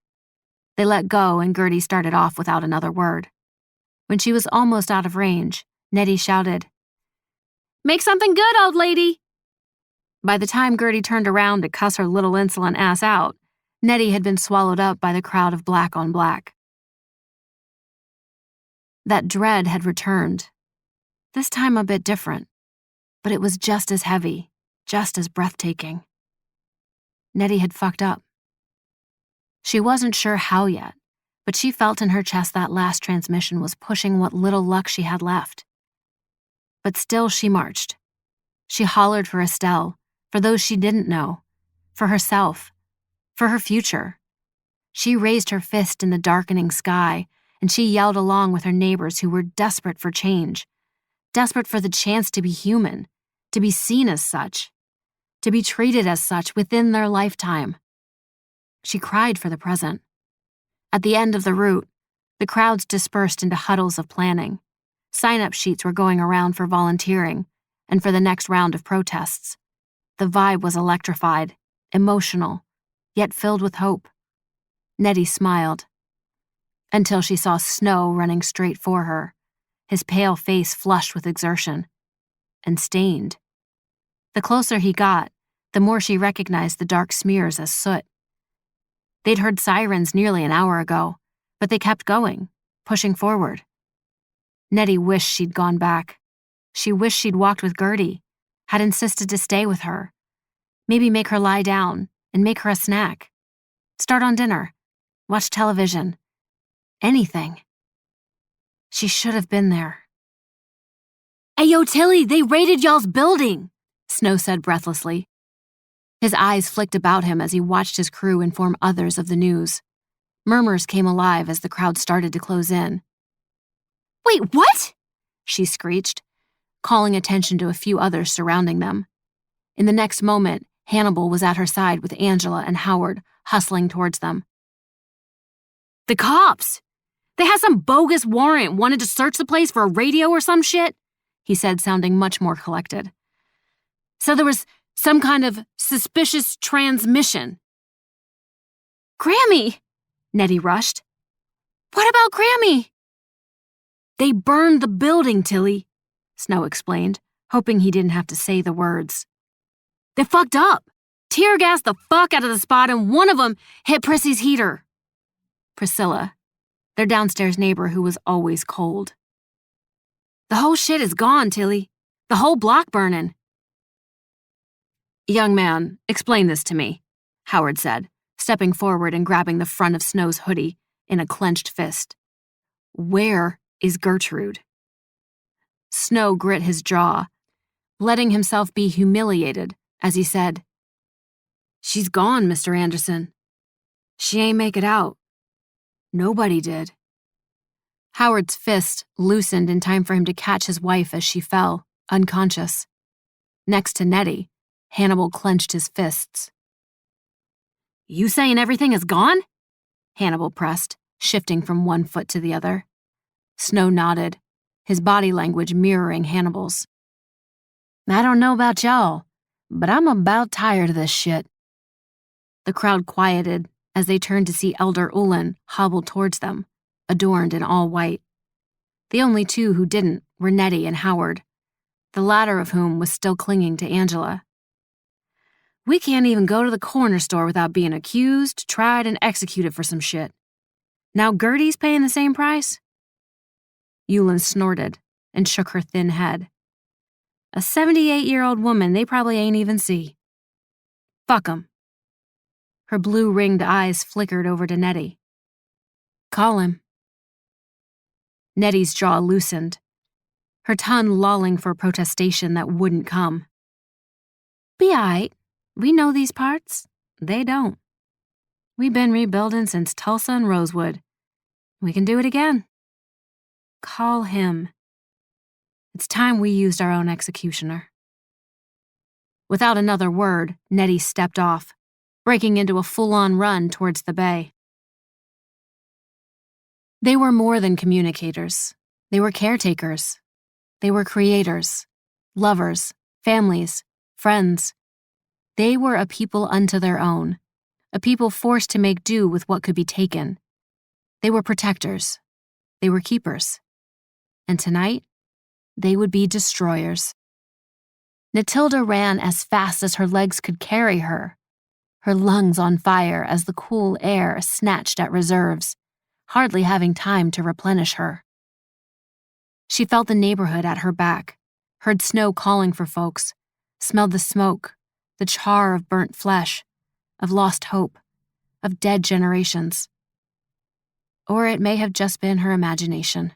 Speaker 3: They let go and Gertie started off without another word. When she was almost out of range, Nettie shouted, "Make something good, old lady!" By the time Gertie turned around to cuss her little insolent ass out, Nettie had been swallowed up by the crowd of black on black. That dread had returned, this time a bit different, but it was just as heavy, just as breathtaking. Nettie had fucked up. She wasn't sure how yet, but she felt in her chest that last transmission was pushing what little luck she had left. But still she marched. She hollered for Estelle, for those she didn't know, for herself, for her future. She raised her fist in the darkening sky, and she yelled along with her neighbors who were desperate for change, desperate for the chance to be human, to be seen as such, to be treated as such within their lifetime. She cried for the present. At the end of the route, the crowds dispersed into huddles of planning. Sign-up sheets were going around for volunteering and for the next round of protests. The vibe was electrified, emotional, yet filled with hope. Nettie smiled. Until she saw Snow running straight for her, his pale face flushed with exertion. And stained. The closer he got, the more she recognized the dark smears as soot. They'd heard sirens nearly an hour ago, but they kept going, pushing forward. Nettie wished she'd gone back. She wished she'd walked with Gertie, had insisted to stay with her. Maybe make her lie down and make her a snack. Start on dinner. Watch television. Anything. She should have been there. "Ayo, Tilly, they raided y'all's building," Snow said breathlessly. His eyes flicked about him as he watched his crew inform others of the news. Murmurs came alive as the crowd started to close in. "Wait, what?" she screeched, calling attention to a few others surrounding them. In the next moment, Hannibal was at her side with Angela and Howard hustling towards them. "The cops! They had some bogus warrant, wanted to search the place for a radio or some shit," he said, sounding much more collected. "So there was some kind of suspicious transmission." "Grammy!" Nettie rushed. "What about Grammy?" "They burned the building, Tilly," Snow explained, hoping he didn't have to say the words. "They fucked up. Tear gassed the fuck out of the spot and one of them hit Prissy's heater." Priscilla, their downstairs neighbor who was always cold. "The whole shit is gone, Tilly. The whole block burning." "Young man, explain this to me," Howard said, stepping forward and grabbing the front of Snow's hoodie in a clenched fist. "Where is Gertrude?" Snow grit his jaw, letting himself be humiliated as he said, "She's gone, Mr. Anderson. She ain't make it out. Nobody did." Howard's fist loosened in time for him to catch his wife as she fell, unconscious. Next to Nettie, Hannibal clenched his fists. "You saying everything is gone?" Hannibal pressed, shifting from one foot to the other. Snow nodded, his body language mirroring Hannibal's. "I don't know about y'all, but I'm about tired of this shit." The crowd quieted as they turned to see Elder Ullin hobble towards them, adorned in all white. The only two who didn't were Nettie and Howard, the latter of whom was still clinging to Angela. "We can't even go to the corner store without being accused, tried, and executed for some shit. Now Gertie's paying the same price?" Ullin snorted and shook her thin head. "A 78-year-old woman they probably ain't even see. Fuck 'em." Her blue-ringed eyes flickered over to Nettie. "Call him." Nettie's jaw loosened, her tongue lolling for protestation that wouldn't come. "Be aight. We know these parts. They don't. We been rebuilding since Tulsa and Rosewood. We can do it again." Call him. It's time we used our own executioner. Without another word, Nettie stepped off, breaking into a full-on run towards the bay. They were more than communicators. They were caretakers. They were creators, lovers, families, friends. They were a people unto their own, a people forced to make do with what could be taken. They were protectors. They were keepers. And tonight, they would be destroyers. Natilda ran as fast as her legs could carry her, her lungs on fire as the cool air snatched at reserves, hardly having time to replenish her. She felt the neighborhood at her back, heard snow calling for folks, smelled the smoke, the char of burnt flesh, of lost hope, of dead generations. Or it may have just been her imagination.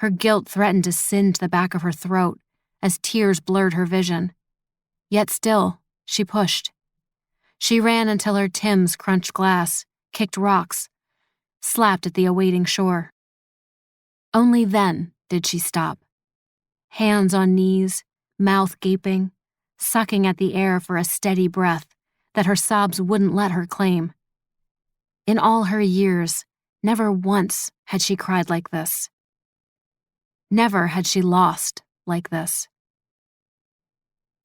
Speaker 3: Her guilt threatened to singe the back of her throat as tears blurred her vision. Yet still, she pushed. She ran until her Timbs crunched glass, kicked rocks, slapped at the awaiting shore. Only then did she stop. Hands on knees, mouth gaping, sucking at the air for a steady breath that her sobs wouldn't let her claim. In all her years, never once had she cried like this. Never had she lost like this.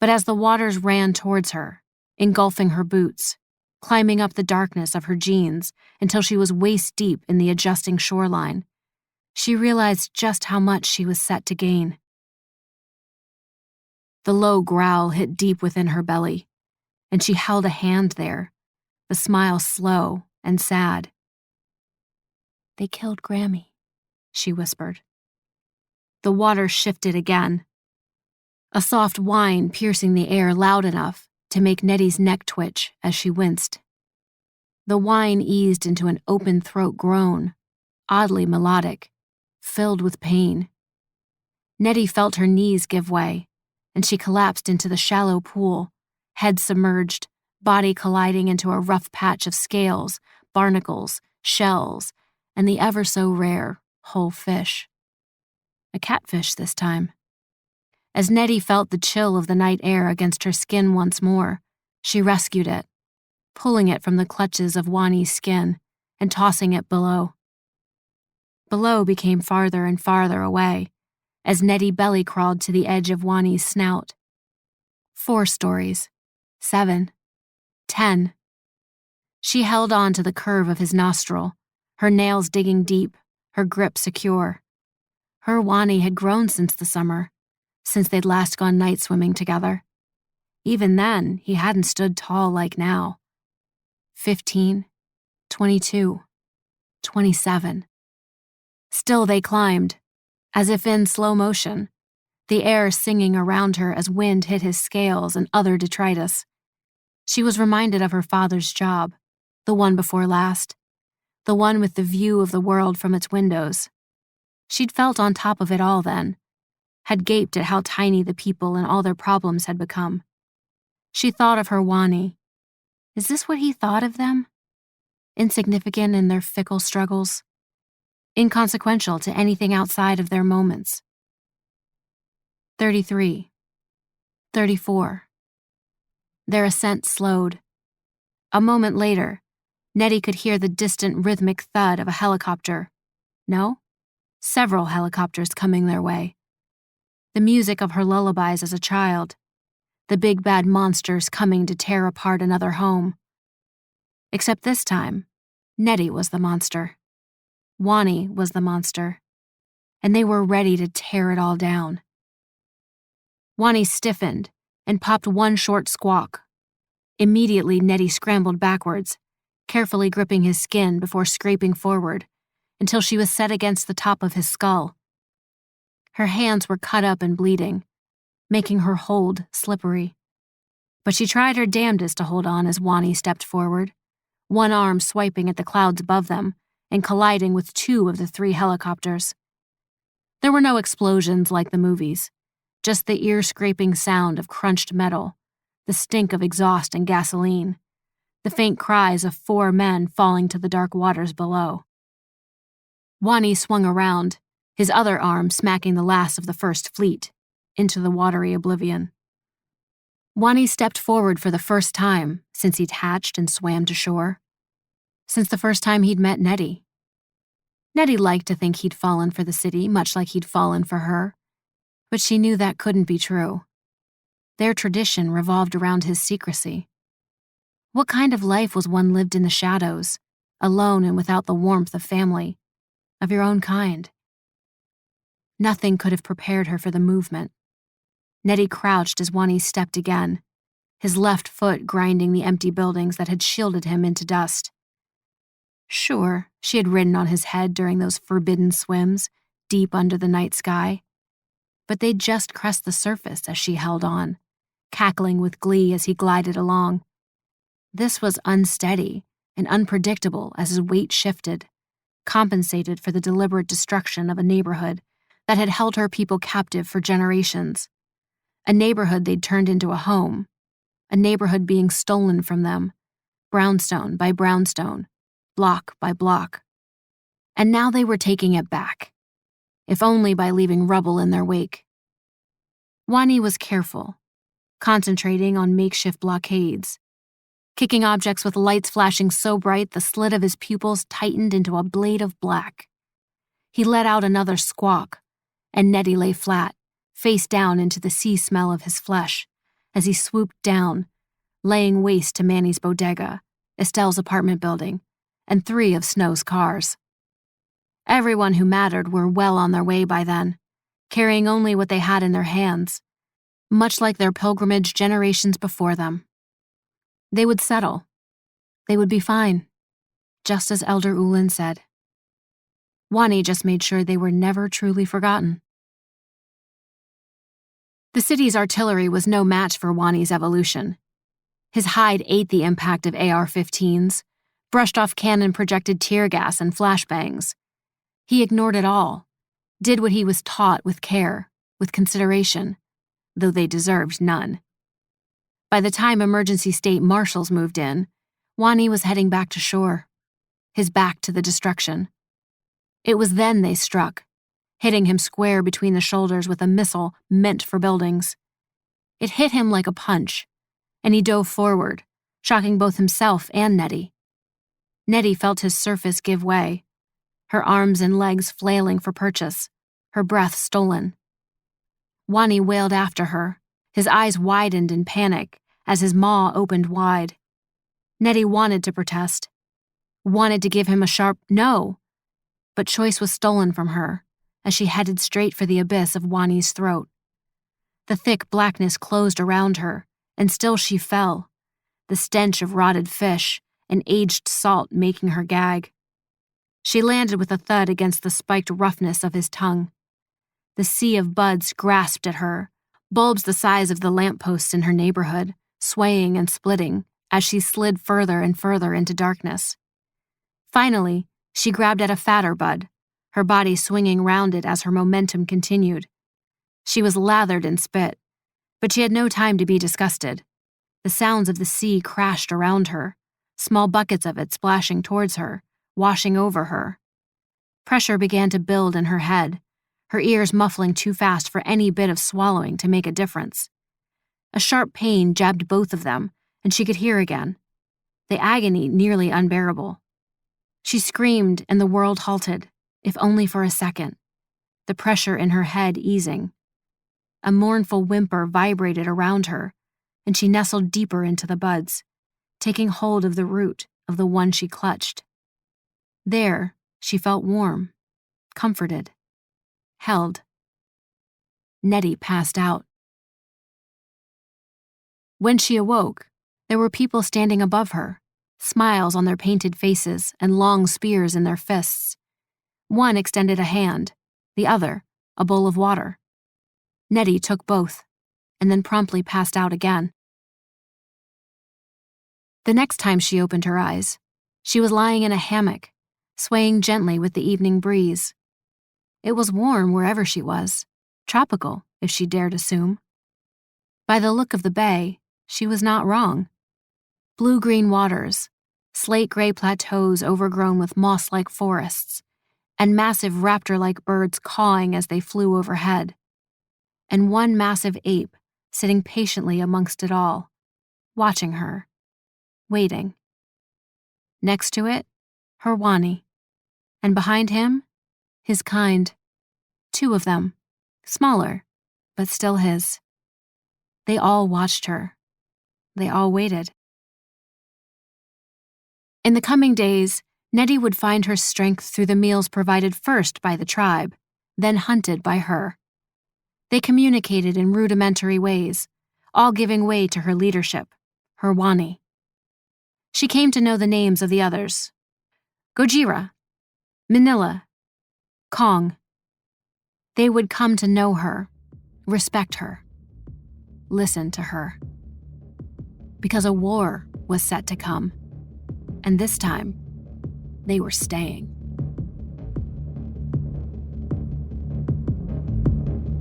Speaker 3: But as the waters ran towards her, engulfing her boots, climbing up the darkness of her jeans until she was waist-deep in the adjusting shoreline, she realized just how much she was set to gain. The low growl hit deep within her belly, and she held a hand there, the smile slow and sad. "They killed Grammy," she whispered. The water shifted again, a soft whine piercing the air loud enough to make Nettie's neck twitch as she winced. The whine eased into an open throat groan, oddly melodic, filled with pain. Nettie felt her knees give way, and she collapsed into the shallow pool, head submerged, body colliding into a rough patch of scales, barnacles, shells, and the ever-so-rare whole fish. A catfish this time. As Nettie felt the chill of the night air against her skin once more, she rescued it, pulling it from the clutches of Wani's skin and tossing it below. Below became farther and farther away, as Nettie belly crawled to the edge of Wani's snout. 4 stories, 7, 10. She held on to the curve of his nostril, her nails digging deep, her grip secure. Her Wani had grown since the summer, since they'd last gone night swimming together. Even then, he hadn't stood tall like now. 15, 22, 27. Still they climbed, as if in slow motion, the air singing around her as wind hit his scales and other detritus. She was reminded of her father's job, the one before last, the one with the view of the world from its windows. She'd felt on top of it all then, had gaped at how tiny the people and all their problems had become. She thought of her Wani. Is this what he thought of them? Insignificant in their fickle struggles, inconsequential to anything outside of their moments. 33, 34. Their ascent slowed. A moment later, Nettie could hear the distant rhythmic thud of a helicopter. No? Several helicopters coming their way. The music of her lullabies as a child. The big bad monsters coming to tear apart another home. Except this time, Nettie was the monster. Wani was the monster. And they were ready to tear it all down. Wani stiffened and popped one short squawk. Immediately, Nettie scrambled backwards, carefully gripping his skin before scraping forward, until she was set against the top of his skull. Her hands were cut up and bleeding, making her hold slippery. But she tried her damnedest to hold on as Wani stepped forward, one arm swiping at the clouds above them and colliding with 2 of the 3 helicopters. There were no explosions like the movies, just the ear-scraping sound of crunched metal, the stink of exhaust and gasoline, the faint cries of 4 men falling to the dark waters below. Wani swung around, his other arm smacking the last of the first fleet into the watery oblivion. Wani stepped forward for the first time since he'd hatched and swam to shore. Since the first time he'd met Nettie. Nettie liked to think he'd fallen for the city, much like he'd fallen for her, but she knew that couldn't be true. Their tradition revolved around his secrecy. What kind of life was one lived in the shadows, alone and without the warmth of family, of your own kind? Nothing could have prepared her for the movement. Nettie crouched as Wani stepped again, his left foot grinding the empty buildings that had shielded him into dust. Sure, she had ridden on his head during those forbidden swims, deep under the night sky, but they'd just crest the surface as she held on, cackling with glee as he glided along. This was unsteady and unpredictable as his weight shifted, compensated for the deliberate destruction of a neighborhood that had held her people captive for generations. A neighborhood they'd turned into a home, a neighborhood being stolen from them, brownstone by brownstone, block by block. And now they were taking it back, if only by leaving rubble in their wake. Wani was careful, concentrating on makeshift blockades, kicking objects with lights flashing so bright the slit of his pupils tightened into a blade of black. He let out another squawk, and Nettie lay flat, face down into the sea smell of his flesh, as he swooped down, laying waste to Manny's bodega, Estelle's apartment building, and 3 of Snow's cars. Everyone who mattered were well on their way by then, carrying only what they had in their hands, much like their pilgrimage generations before them. They would settle. They would be fine, just as Elder Ulin said. Wani just made sure they were never truly forgotten. The city's artillery was no match for Wani's evolution. His hide ate the impact of AR-15s, brushed off cannon-projected tear gas and flashbangs. He ignored it all, did what he was taught with care, with consideration, though they deserved none. By the time emergency state marshals moved in, Wani was heading back to shore, his back to the destruction. It was then they struck, hitting him square between the shoulders with a missile meant for buildings. It hit him like a punch, and he dove forward, shocking both himself and Nettie. Nettie felt his surface give way, her arms and legs flailing for purchase, her breath stolen. Wani wailed after her, his eyes widened in panic as his maw opened wide. Nettie wanted to protest, wanted to give him a sharp no, but choice was stolen from her as she headed straight for the abyss of Wani's throat. The thick blackness closed around her, and still she fell, the stench of rotted fish and aged salt making her gag. She landed with a thud against the spiked roughness of his tongue. The sea of buds grasped at her, bulbs the size of the lampposts in her neighborhood, swaying and splitting as she slid further and further into darkness. Finally, she grabbed at a fatter bud, her body swinging round it as her momentum continued. She was lathered in spit, but she had no time to be disgusted. The sounds of the sea crashed around her, small buckets of it splashing towards her, washing over her. Pressure began to build in her head, her ears muffling too fast for any bit of swallowing to make a difference. A sharp pain jabbed both of them, and she could hear again, the agony nearly unbearable. She screamed, and the world halted, if only for a second, the pressure in her head easing. A mournful whimper vibrated around her, and she nestled deeper into the buds, taking hold of the root of the one she clutched. There, she felt warm, comforted, held. Nettie passed out. When she awoke, there were people standing above her, smiles on their painted faces and long spears in their fists. One extended a hand, the other, a bowl of water. Nettie took both, and then promptly passed out again. The next time she opened her eyes, she was lying in a hammock, swaying gently with the evening breeze. It was warm wherever she was, tropical, if she dared assume. By the look of the bay, she was not wrong. Blue-green waters, slate-gray plateaus overgrown with moss-like forests, and massive raptor-like birds cawing as they flew overhead, and one massive ape sitting patiently amongst it all, watching her, waiting. Next to it, her Wani, and behind him, his kind, 2 of them, smaller, but still his. They all watched her. They all waited. In the coming days, Nettie would find her strength through the meals provided first by the tribe, then hunted by her. They communicated in rudimentary ways, all giving way to her leadership, her Wani. She came to know the names of the others: Gojira, Manila, Kong. They would come to know her, respect her, listen to her. Because a war was set to come, and this time, they were staying.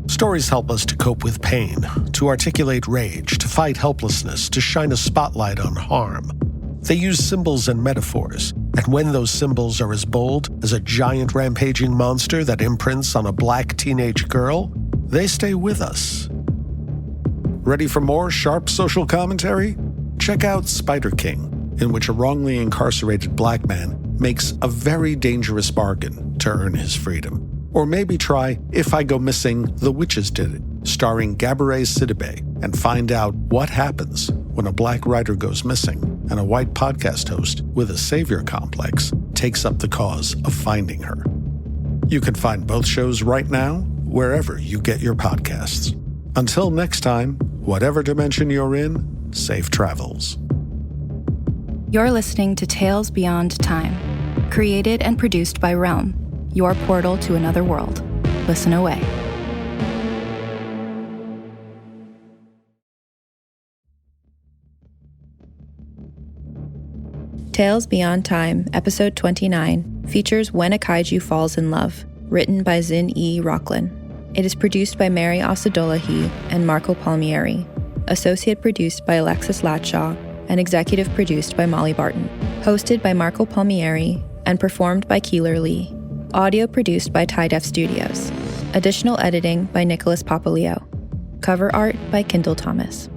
Speaker 2: Stories help us to cope with pain, to articulate rage, to fight helplessness, to shine a spotlight on harm. They use symbols and metaphors, and when those symbols are as bold as a giant rampaging monster that imprints on a black teenage girl, they stay with us. Ready for more sharp social commentary? Check out Spider King, in which a wrongly incarcerated black man makes a very dangerous bargain to earn his freedom. Or maybe try If I Go Missing, The Witches Did It, starring Gabourey Sidibe, and find out what happens when a black writer goes missing and a white podcast host with a savior complex takes up the cause of finding her. You can find both shows right now wherever you get your podcasts. Until next time, whatever dimension you're in, safe travels.
Speaker 1: You're listening to Tales Beyond Time, created and produced by Realm, your portal to another world. Listen away. Tales Beyond Time, Episode 29, features When a Kaiju Falls in Love, written by Zin E. Rocklyn. It is produced by Mary Osadolahi and Marco Palmieri, associate produced by Alexis Latshaw, and executive produced by Molly Barton. Hosted by Marco Palmieri and performed by Keylor Leigh. Audio produced by Tie Def Studios. Additional editing by Nicholas Papaleo. Cover art by Kendall Thomas.